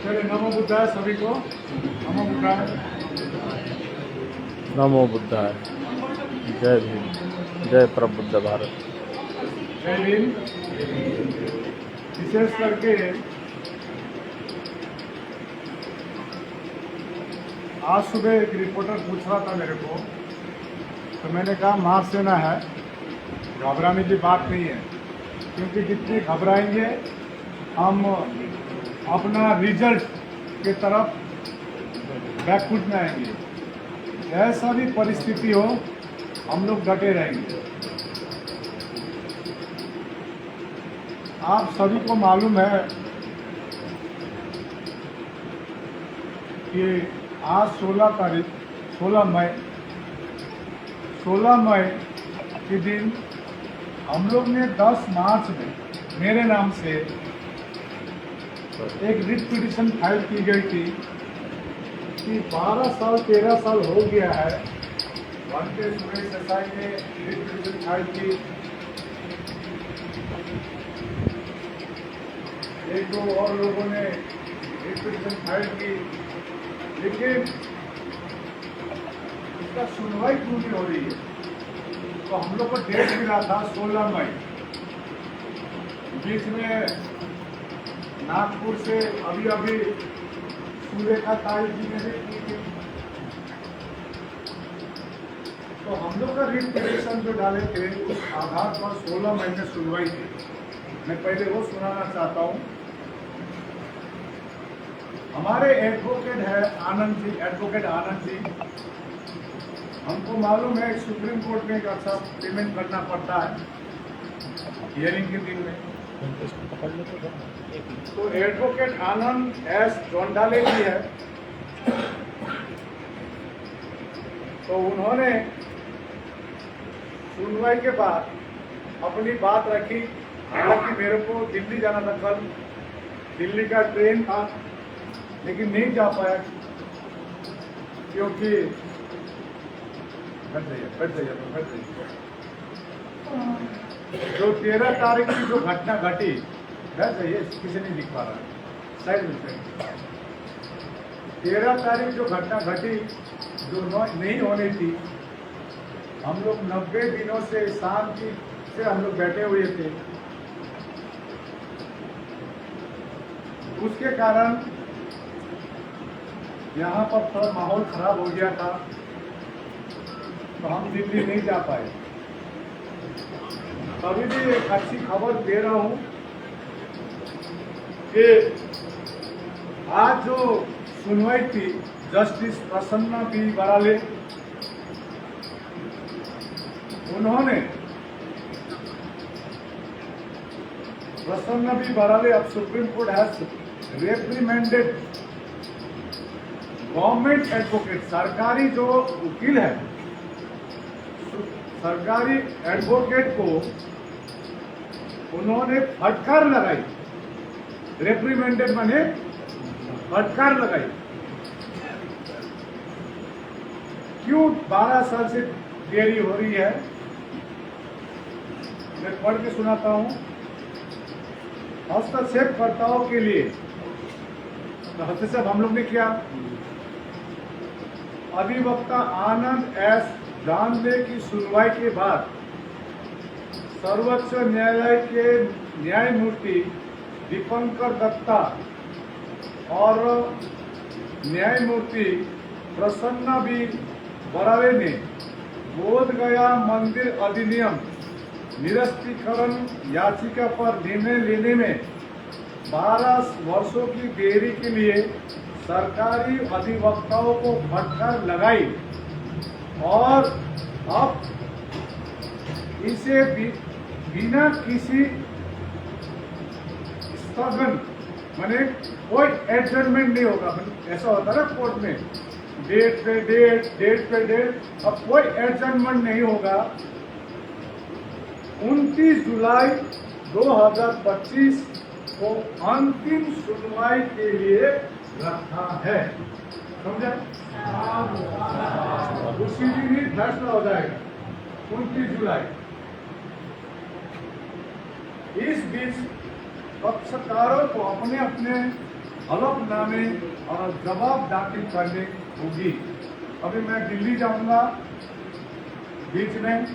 चलिए नमो बुद्धाय सभी को। नमो बुद्धाय। नमो बुद्धाय। जय भीम। जय प्रबुद्ध भारत। जय भीम। विशेष करके आज सुबह एक रिपोर्टर पूछ रहा था मेरे को, तो मैंने कहा महासेना है, घबराने की बात नहीं है, क्योंकि जितनी घबराएंगे हम अपना रिजल्ट के तरफ बैकफुट में आएंगे। ऐसा भी परिस्थिति हो, हम लोग डटे रहेंगे। आप सभी को मालूम है कि आज 16 मई के दिन हम लोग ने 10 मार्च में मेरे नाम से एक रिट पिटीशन फाइल की गई थी कि 12 साल 13 साल हो गया है। बनते सुरेश एसआई ने रिट पिटीशन फाइल की, एक दो और लोगों ने रिट पिटीशन फाइल की, लेकिन इसका सुनवाई क्यों नहीं हो रही है। तो हम लोग को डेट मिला था 16 मई। बीच में नागपुर से अभी सुरेखा ताई जी ने भी की थी। तो हम लोग का रिट पिटीशन जो डाले थे उस आधार पर 16 मई में सुनवाई थी। मैं पहले वो सुनाना चाहता हूँ। हमारे एडवोकेट है आनंद जी, एडवोकेट आनंद जी। हमको मालूम है सुप्रीम कोर्ट में एक अच्छा पेमेंट करना पड़ता है हियरिंग के दिन में। तो एडवोकेट आनंद एस जोंडाले जी है, तो उन्होंने सुनवाई के बाद अपनी बात रखी। हालांकि मेरे को दिल्ली जाना था, कल दिल्ली का ट्रेन था, लेकिन नहीं जा पाया क्योंकि बैठ जाइए। जो 13 तारीख की जो घटना घटी, बैठ जाइए, किसी नहीं लिख पा रहा है, साइड में। 13 तारीख जो घटना घटी जो नहीं होनी थी, हम लोग 90 दिनों से शांति से हम लोग बैठे हुए थे। उसके कारण यहाँ पर थोड़ा माहौल खराब हो गया था, तो हम दिल्ली नहीं जा पाए। अभी भी एक अच्छी खबर दे रहा हूँ कि आज जो सुनवाई थी जस्टिस प्रसन्ना बी बराले, उन्होंने प्रसन्ना बी बराले अब Supreme Court has reprimanded government advocate, सरकारी जो वकील है, सरकारी एडवोकेट को उन्होंने फटकार लगाई। रेप्रीमेंडेड माने फटकार लगाई। क्यों 12 साल से देरी हो रही है, मैं पढ़ के सुनाता हूं। हस्तक्षेपकर्ताओं के लिए तो हस्तक्षेप हम लोग ने किया। अधिवक्ता आनंद एस जानले की सुनवाई के बाद सर्वोच्च न्यायालय के न्यायमूर्ति दीपंकर दत्ता और न्यायमूर्ति प्रसन्ना बी बराले ने बोध गया मंदिर अधिनियम निरस्तीकरण याचिका पर निर्णय लेने में 12 वर्षों की देरी के लिए सरकारी अधिवक्ताओं को फटकार लगाई और अब इसे बिना किसी स्थगन, माने कोई एडजमेंट नहीं होगा। ऐसा होता है ना कोर्ट में, डेट पे डेट, अब कोई एडजमेंट नहीं होगा। 29 जुलाई 2025 को अंतिम सुनवाई के लिए रखा है। समझा? उसी दिन ही फैसला हो जाएगा, 29 जुलाई। इस बीच पक्षकारों को अपने अपने हलफनामे और जवाब दाखिल करने होगी। अभी मैं दिल्ली जाऊंगा, बीच में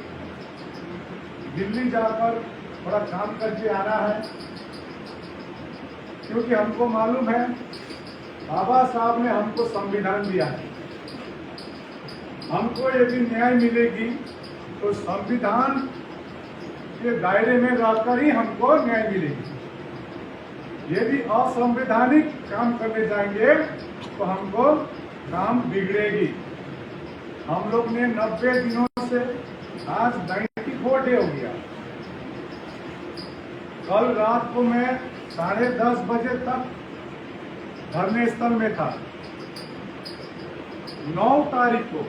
दिल्ली जाकर थोड़ा काम करके आना है, क्योंकि हमको मालूम है बाबा साहब ने हमको संविधान दिया है। हमको यदि न्याय मिलेगी तो संविधान के दायरे में रहकर ही हमको न्याय मिलेगी। यदि असंवैधानिक काम करने जाएंगे तो हमको काम बिगड़ेगी। हम लोग ने 90 दिनों से आज 94 डे हो गया। कल रात को मैं 10:30 बजे तक धरने स्थल में था। 9 तारीख को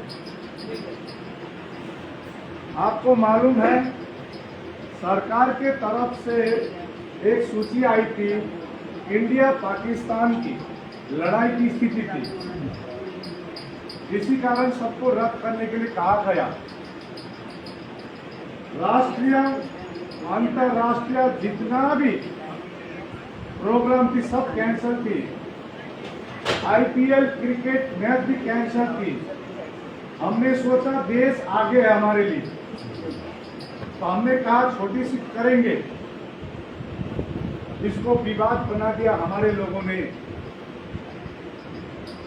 आपको मालूम है सरकार के तरफ से एक सूची आई थी, इंडिया पाकिस्तान की लड़ाई की स्थिति थी। इसी कारण सबको रद्द करने के लिए कहा गया। राष्ट्रीय अंतर्राष्ट्रीय जितना भी प्रोग्राम थी सब कैंसिल थी। IPL क्रिकेट मैच भी कैंसिल थी। हमने सोचा देश आगे है हमारे लिए, तो हमने कहा छोटी सी करेंगे। इसको विवाद बना दिया हमारे लोगों ने,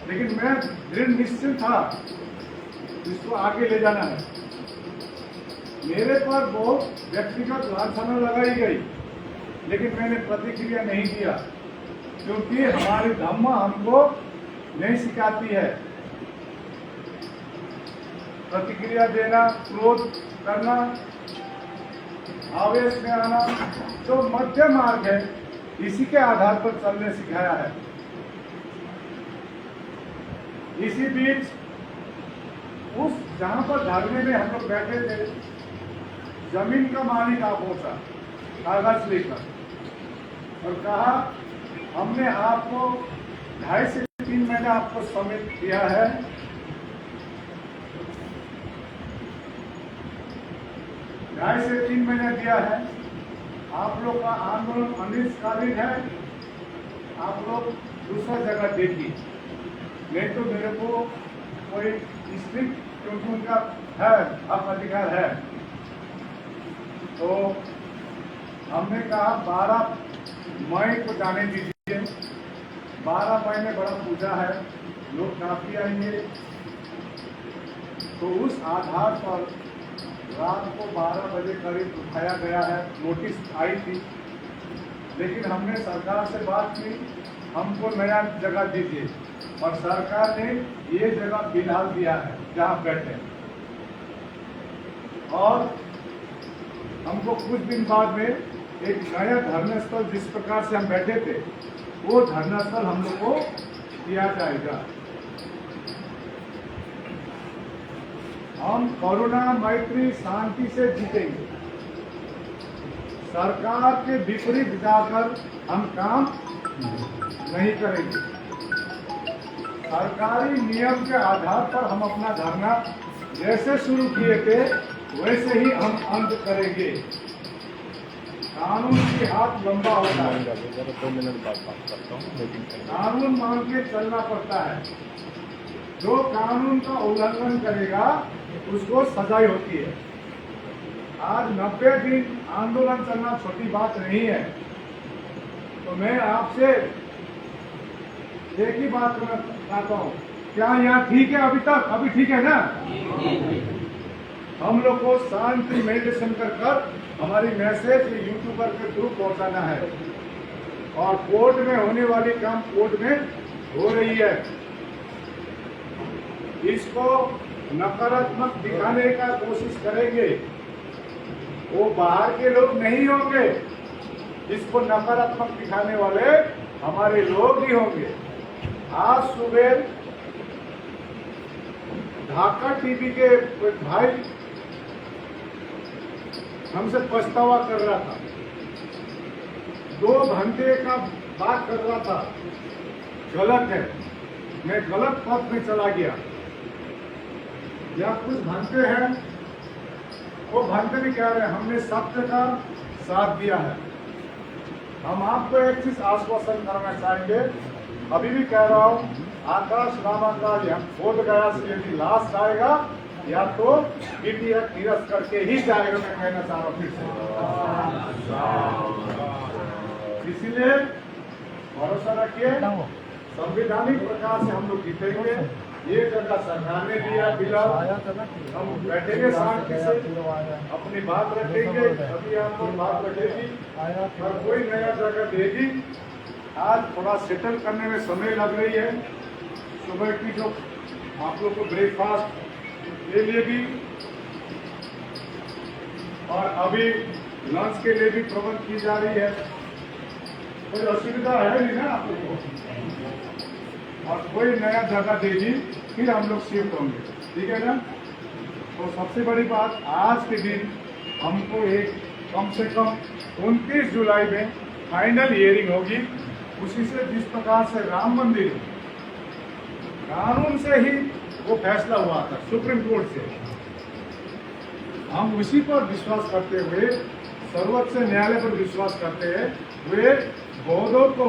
लेकिन मैं दृढ़ निश्चित था इसको आगे ले जाना है। मेरे पर बहुत व्यक्तिगत लांछना लगाई गई, लेकिन मैंने प्रतिक्रिया नहीं दिया, क्योंकि हमारी धर्म हमको नहीं सिखाती है प्रतिक्रिया देना, क्रोध करना, आवेश में आना। जो मध्य मार्ग है इसी के आधार पर चलने सिखाया है। इसी बीच उस जहां पर धरने में हम लोग बैठे थे, जमीन का मालिक आ पहुंचा कागज लेकर और कहा हमने आपको 2.5 से 3 महीने आपको समय दिया है, ढाई से 3 महीने दिया है। आप लोग का आंदोलन अनिश्चितकालीन है, आप लोग दूसरा जगह देखिए, नहीं तो मेरे को कोई स्ट्रिक्ट, क्योंकि उनका है हक अधिकार है। तो हमने कहा 12 मई को जाने दीजिए। 12 मई में बड़ा पूजा है, लोग काफी आएंगे। तो उस आधार पर रात को 12 बजे करीब उठाया गया है। नोटिस आई थी, लेकिन हमने सरकार से बात की, हमको नया जगह दीजिए, और सरकार ने ये जगह फिलहाल दिया है जहां बैठे। और हमको कुछ दिन बाद में एक नया धरना स्थल, जिस प्रकार से हम बैठे थे, वो धरना स्थल हम लोग को दिया जाएगा। हम करुणा, मैत्री, शांति से जीतेंगे। सरकार के विपरीत जाकर हम काम नहीं करेंगे। सरकारी नियम के आधार पर हम अपना धरना जैसे शुरू किए थे वैसे ही हम अंत करेंगे। कानून की हाथ लंबा होता है, 2 मिनट बाद बात करता हूँ। कानून मान के चलना पड़ता है। जो कानून का उल्लंघन करेगा उसको सजाई होती है। आज 90 दिन आंदोलन करना छोटी बात नहीं है। तो मैं आपसे एक ही बात करना चाहता हूँ, क्या यहाँ ठीक है? अभी तक अभी ठीक है ना? हम लोग को शांति मेडिटेशन कर हमारी मैसेज यूट्यूबर के थ्रू पहुंचाना है, और कोर्ट में होने वाली काम कोर्ट में हो रही है। इसको नकारात्मक दिखाने का कोशिश करेंगे, वो बाहर के लोग नहीं होंगे। इसको नकारात्मक दिखाने वाले हमारे लोग ही होंगे। आज सुबह ढाका टीवी के भाई हमसे पछतावा कर रहा था, 2 घंटे का बात कर रहा था, गलत है, मैं गलत पथ में चला गया। या कुछ भ्रांते हैं, वो भ्रांते भी कह रहे हैं हमने सत्य का साथ दिया है। हम आपको एक चीज आश्वासन करना चाहेंगे, अभी भी कह रहा हूँ, आकाश रामा का या बोध गया से यदि लास्ट आएगा या तो इंडिया निरस्त करके ही जाएगा, मैं कहना चाह रहा हूँ फिर से। इसीलिए भरोसा रखिए, संवैधानिक प्रकार से हम लोग जीतेंगे। ये जगह सरकार ने दिया बिलाव, हम बैठेंगे शांति से, अपनी बात रखेंगे, अभी आपको बात रखेगी और कोई नया जगह देगी। आज थोड़ा सेटल करने में समय लग रही है। सुबह की जो आप लोग को ब्रेकफास्ट ले लेगी और अभी लंच के लिए भी प्रबंध की जा रही है। कोई असुविधा है नहीं ना आप लोग को, और कोई नया जगह देगी फिर हम लोग शिफ्ट होंगे, ठीक है ना। तो सबसे बड़ी बात, आज के दिन हमको एक कम से कम 29 जुलाई में फाइनल हियरिंग होगी। उसी से जिस प्रकार से राम मंदिर कानून से ही वो फैसला हुआ था सुप्रीम कोर्ट से, हम उसी पर विश्वास करते हुए, सर्वोच्च न्यायालय पर विश्वास करते हुए बौद्धों को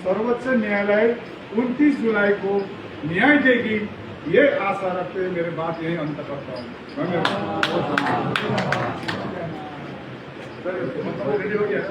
सर्वोच्च न्यायालय 29 जुलाई को न्याय देगी, ये आशा रखते हुए मेरे बात यही अंत करता हूँ। रेडी हो गया।